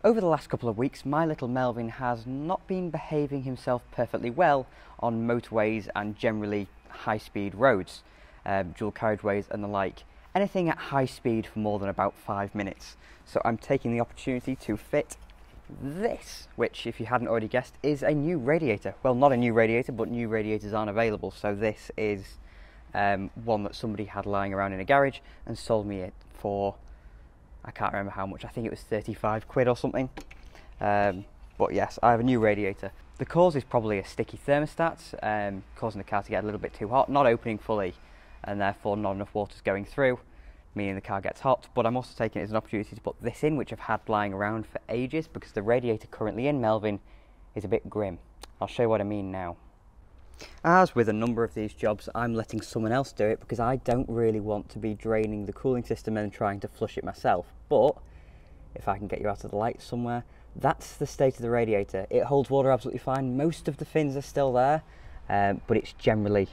Over the last couple of weeks, my little Melvin has not been behaving himself perfectly well on motorways and generally high-speed roads, dual carriageways and the like. Anything at high speed for more than about 5 minutes. So I'm taking the opportunity to fit this, which, if you hadn't already guessed, is a new radiator. Well, not a new radiator, but new radiators aren't available. So this is one that somebody had lying around in a garage and sold me it for, I can't remember how much, I think it was 35 quid or something. But yes, I have a new radiator. The cause is probably a sticky thermostat, causing the car to get a little bit too hot, not opening fully, and therefore not enough water's going through, meaning the car gets hot. But I'm also taking it as an opportunity to put this in, which I've had lying around for ages, because the radiator currently in Melvin is a bit grim. I'll show you what I mean now. As with a number of these jobs, I'm letting someone else do it because I don't really want to be draining the cooling system and trying to flush it myself. But if I can get you out of the light somewhere, that's the state of the radiator. It holds water absolutely fine. Most of the fins are still there, but it's generally,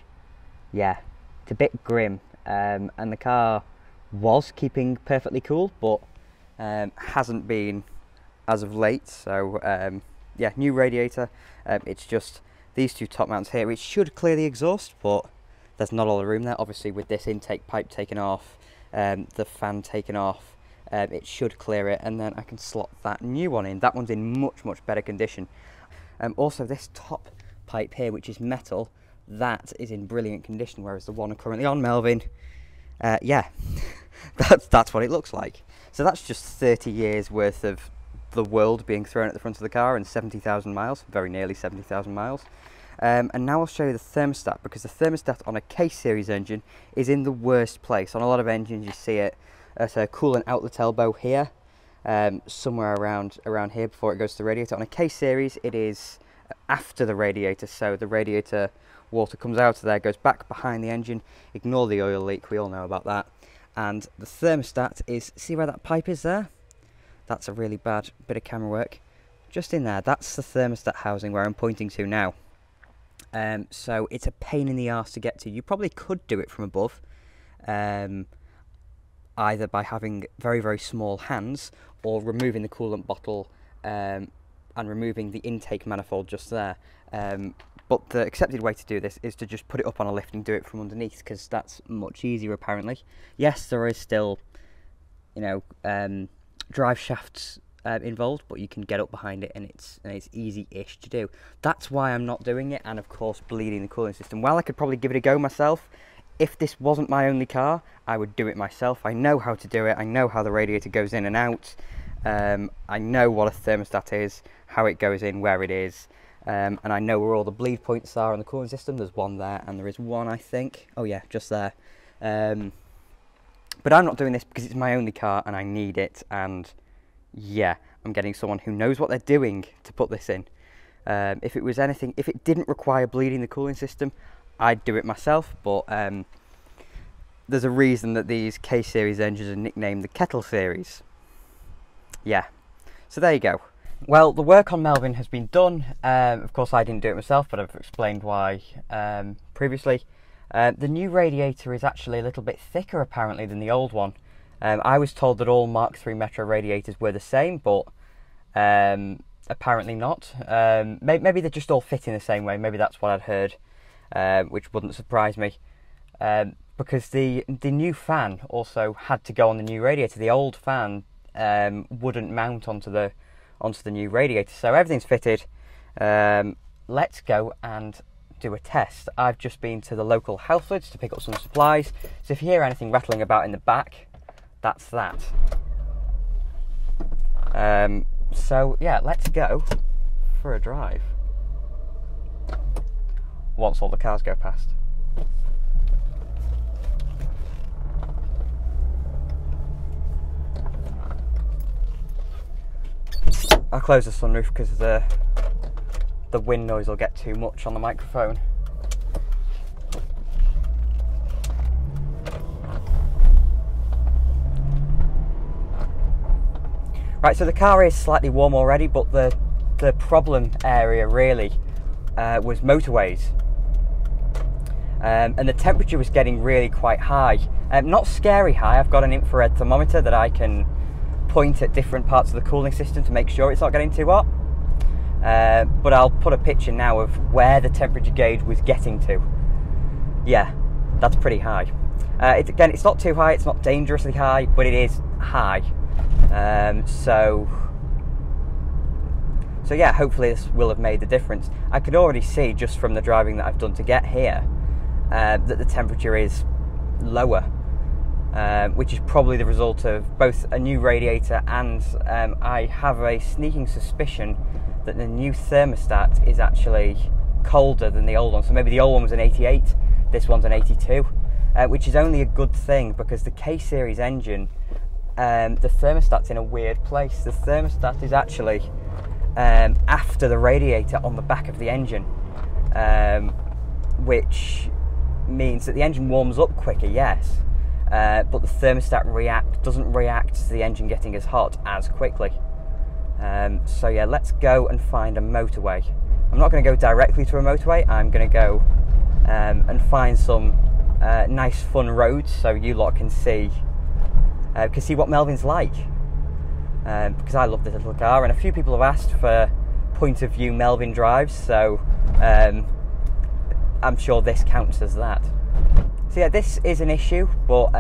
yeah, it's a bit grim. And the car was keeping perfectly cool, but hasn't been as of late. So yeah, new radiator. It's just these two top mounts here, which should clear the exhaust, but there's not all the room there. Obviously, with this intake pipe taken off, the fan taken off, it should clear it, and then I can slot that new one in. That one's in much better condition. Also, this top pipe here, which is metal, that is in brilliant condition, whereas the one currently on Melvin, yeah, that's what it looks like. So that's just 30 years worth of the world being thrown at the front of the car and 70,000 miles, very nearly 70,000 miles. And now I'll show you the thermostat, because the thermostat on a K-Series engine is in the worst place. On a lot of engines you see it at a coolant outlet elbow here, somewhere around here before it goes to the radiator. On a K-Series it is after the radiator, so the radiator water comes out of there, goes back behind the engine. Ignore the oil leak, we all know about that. And the thermostat is, see where that pipe is there? That's a really bad bit of camera work. Just in there, that's the thermostat housing where I'm pointing to now. So it's a pain in the arse to get to. You probably could do it from above, either by having very small hands or removing the coolant bottle and removing the intake manifold just there. But the accepted way to do this is to just put it up on a lift and do it from underneath, because that's much easier apparently. Yes, there is still, you know, drive shafts involved, but you can get up behind it and it's easy-ish to do. That's why I'm not doing it, and of course bleeding the cooling system. While I could probably give it a go myself, if this wasn't my only car, I would do it myself. I know how to do it. I know how the radiator goes in and out. I know what a thermostat is, how it goes in, where it is, and I know where all the bleed points are on the cooling system. There's one there, and there is one, I think. Oh yeah, just there. But I'm not doing this because it's my only car and I need it, and yeah, I'm getting someone who knows what they're doing to put this in. If it was anything, if it didn't require bleeding the cooling system, I'd do it myself, but there's a reason that these K-Series engines are nicknamed the Kettle Series. Yeah, so there you go. Well, the work on Melvin has been done. Of course, I didn't do it myself, but I've explained why previously. The new radiator is actually a little bit thicker apparently than the old one. I was told that all Mark III Metro radiators were the same, but apparently not. Maybe they're just all fitting the same way. Maybe that's what I'd heard, which wouldn't surprise me. Because the new fan also had to go on the new radiator. The old fan wouldn't mount onto the new radiator. So everything's fitted. Let's go and do a test. I've just been to the local health foods to pick up some supplies, so if you hear anything rattling about in the back, that's that. So yeah, let's go for a drive once all the cars go past. I'll close the sunroof because the wind noise will get too much on the microphone. Right, so the car is slightly warm already, but the problem area really was motorways. And the temperature was getting really quite high. Not scary high. I've got an infrared thermometer that I can point at different parts of the cooling system to make sure it's not getting too hot. But I'll put a picture now of where the temperature gauge was getting to. Yeah, that's pretty high. Again, it's not too high, it's not dangerously high, but it is high. So yeah, hopefully this will have made the difference. I can already see just from the driving that I've done to get here that the temperature is lower, which is probably the result of both a new radiator and I have a sneaking suspicion that the new thermostat is actually colder than the old one. So maybe the old one was an 88, this one's an 82, which is only a good thing because the K-Series engine, the thermostat's in a weird place. The thermostat is actually after the radiator on the back of the engine, which means that the engine warms up quicker, yes, but the thermostat doesn't react to the engine getting as hot as quickly. So yeah, let's go and find a motorway. I'm not going to go directly to a motorway, I'm going to go and find some nice fun roads so you lot can see what Melvin's like. Because I love this little car, and a few people have asked for point of view Melvin drives, so I'm sure this counts as that. So yeah, this is an issue, but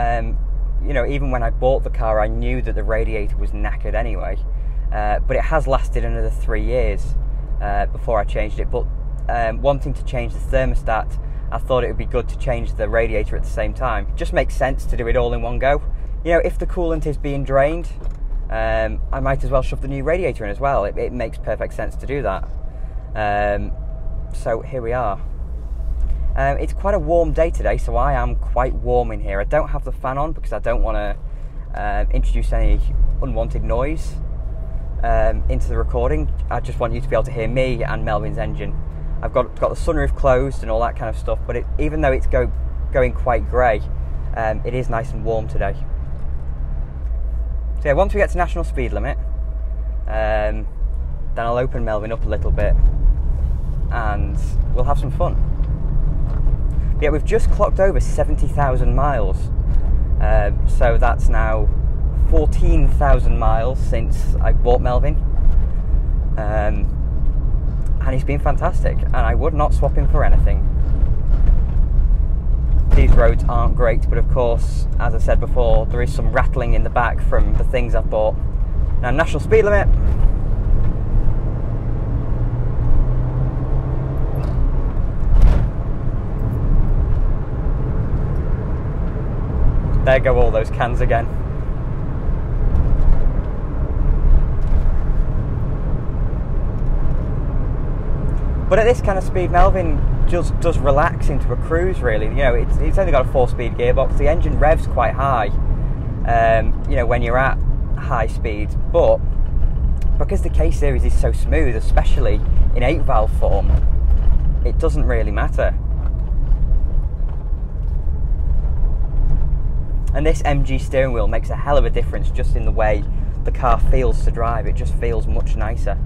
you know, even when I bought the car I knew that the radiator was knackered anyway, but it has lasted another 3 years before I changed it. But wanting to change the thermostat, I thought it would be good to change the radiator at the same time. It just makes sense to do it all in one go. You know, if the coolant is being drained, I might as well shove the new radiator in as well. It makes perfect sense to do that. So here we are. It's quite a warm day today, so I am quite warm in here. I don't have the fan on because I don't want to introduce any unwanted noise into the recording. I just want you to be able to hear me and Melvin's engine. I've got the sunroof closed and all that kind of stuff, but even though it's going quite grey, it is nice and warm today. So yeah, once we get to national speed limit, then I'll open Melvin up a little bit and we'll have some fun. But yeah, we've just clocked over 70,000 miles, so that's now 14,000 miles since I bought Melvin, and he's been fantastic, and I would not swap him for anything. These roads aren't great, but of course, as I said before, there is some rattling in the back from the things I've bought. Now, national speed limit. There go all those cans again. But at this kind of speed, Melvin just does relax into a cruise, really. You know, it's only got a 4-speed gearbox. The engine revs quite high, you know, when you're at high speeds. But because the K-Series is so smooth, especially in 8-valve form, it doesn't really matter. And this MG steering wheel makes a hell of a difference just in the way the car feels to drive. It just feels much nicer.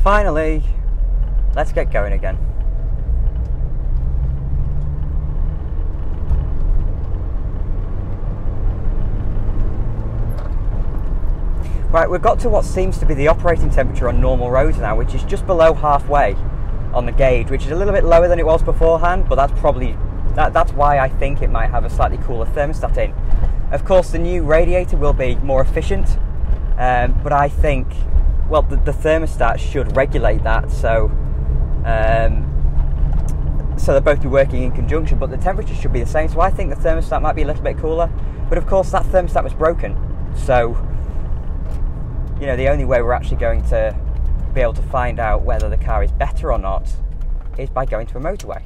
Finally, let's get going again. Right, we've got to what seems to be the operating temperature on normal roads now, which is just below halfway on the gauge, which is a little bit lower than it was beforehand, but that's why I think it might have a slightly cooler thermostat in. Of course, the new radiator will be more efficient, but I think, well, the thermostat should regulate that, so they'll both be working in conjunction, but the temperature should be the same, so I think the thermostat might be a little bit cooler. But of course, that thermostat was broken, so you know, the only way we're actually going to be able to find out whether the car is better or not is by going to a motorway.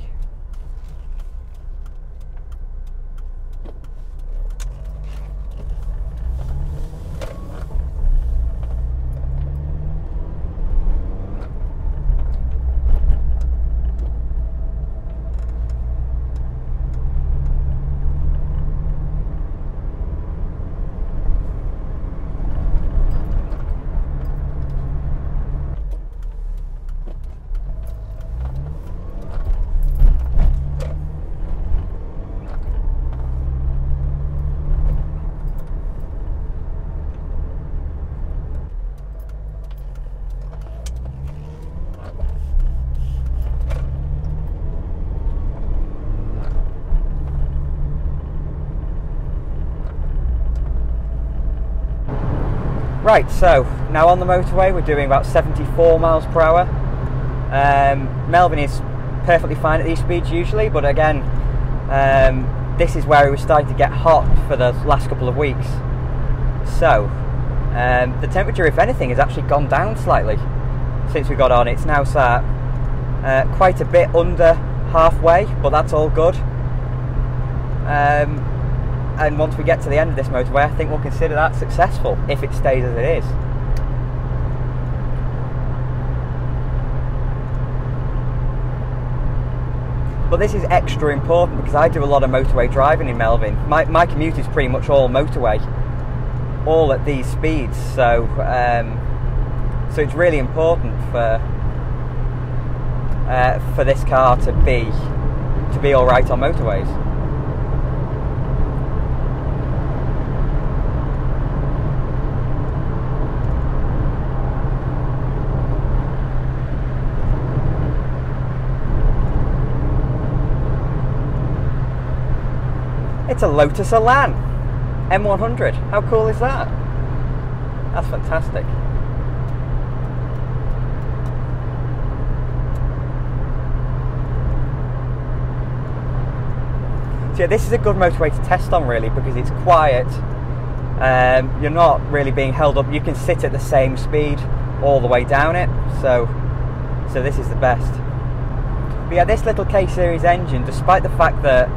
Right, so now on the motorway we're doing about 74 miles per hour. Melvin is perfectly fine at these speeds usually, but again, this is where it was starting to get hot for the last couple of weeks. So the temperature, if anything, has actually gone down slightly since we got on. It's now sat quite a bit under halfway, but that's all good. And once we get to the end of this motorway, I think we'll consider that successful if it stays as it is. But this is extra important because I do a lot of motorway driving in Melvin. My commute is pretty much all motorway, all at these speeds. So so it's really important for this car to be all right on motorways. It's a Lotus Elan M100. How cool is that? That's fantastic. So yeah, this is a good motorway to test on really because it's quiet. You're not really being held up. You can sit at the same speed all the way down it. So this is the best. But yeah, this little K-Series engine, despite the fact that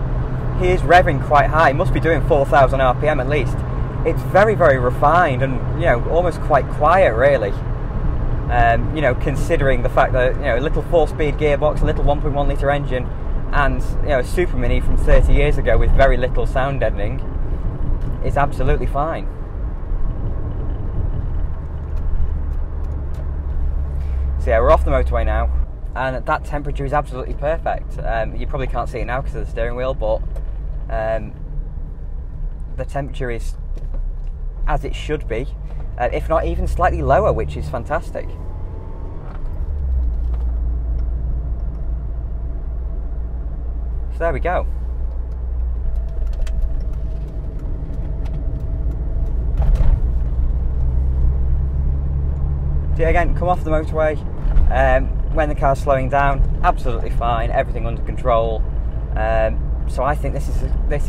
he is revving quite high, must be doing 4,000 RPM at least. It's very, very refined and, you know, almost quite quiet really. You know, considering the fact that, you know, a little 4-speed gearbox, a little 1.1 litre engine, and, you know, a Super Mini from 30 years ago with very little sound deadening is absolutely fine. So yeah, we're off the motorway now, and that temperature is absolutely perfect. You probably can't see it now because of the steering wheel, but the temperature is as it should be, if not even slightly lower, which is fantastic. So there we go. So again, come off the motorway, when the car's slowing down, absolutely fine, everything under control. So I think this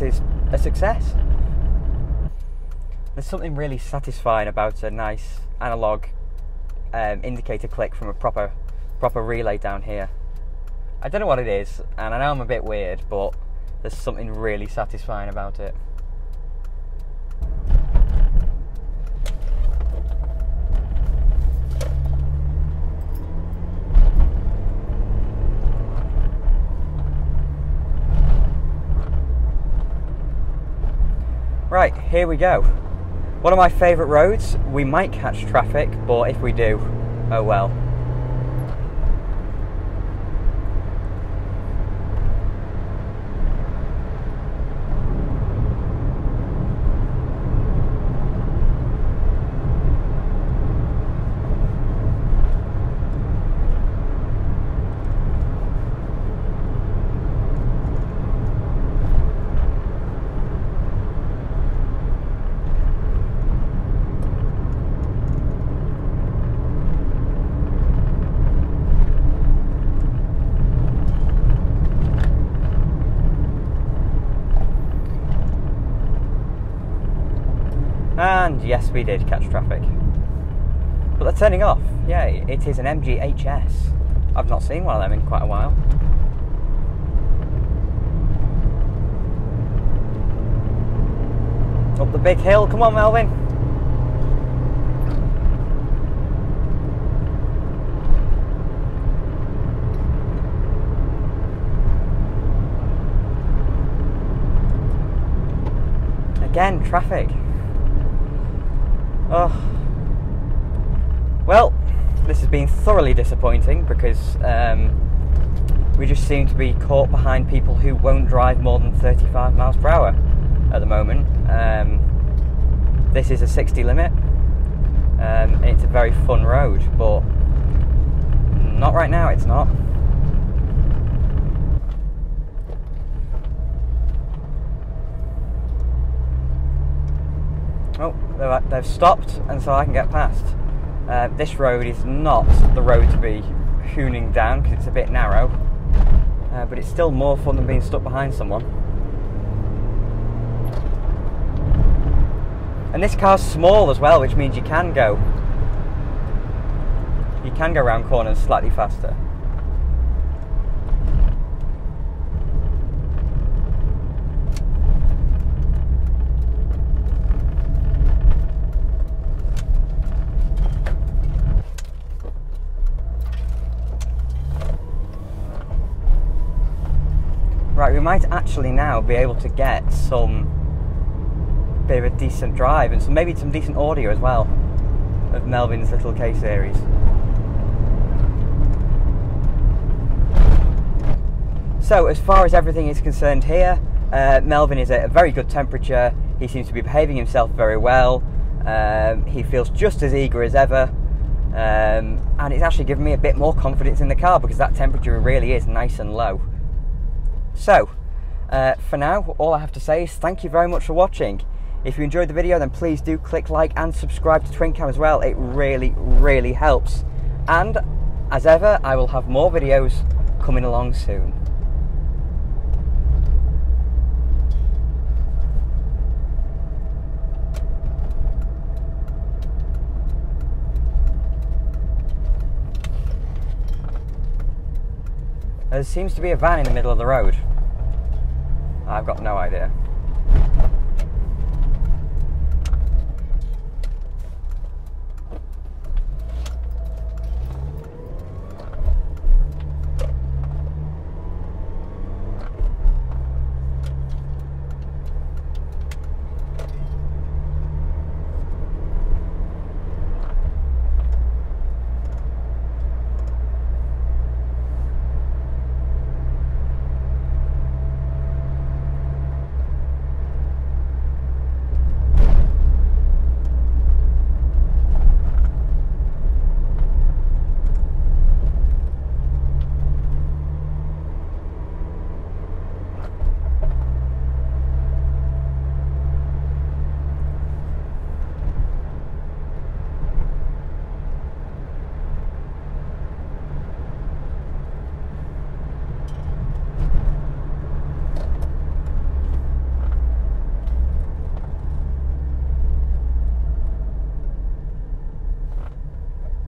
is a success. There's something really satisfying about a nice analog indicator click from a proper relay down here. I don't know what it is, and I know I'm a bit weird, but there's something really satisfying about it. Right, here we go. One of my favourite roads. We might catch traffic, but if we do, oh well. And yes, we did catch traffic. But they're turning off. Yeah, it is an MG HS. I've not seen one of them in quite a while. Up the big hill. Come on, Melvin. Again, traffic. Oh. Well, this has been thoroughly disappointing because we just seem to be caught behind people who won't drive more than 35 miles per hour at the moment. This is a 60 limit, and it's a very fun road, but not right now, it's not. Oh, there So they've stopped, and so I can get past. This road is not the road to be hooning down because it's a bit narrow, but it's still more fun than being stuck behind someone. And this car's small as well, which means you can go around corners slightly faster. Right, we might actually now be able to get some bit of a decent drive and maybe some decent audio as well of Melvin's little K-Series. So as far as everything is concerned here, Melvin is at a very good temperature. He seems to be behaving himself very well. He feels just as eager as ever, and it's actually given me a bit more confidence in the car because that temperature really is nice and low. So, for now, all I have to say is thank you very much for watching. If you enjoyed the video, then please do click like and subscribe to TwinCam as well. It really, really helps. And, as ever, I will have more videos coming along soon. There seems to be a van in the middle of the road. I've got no idea.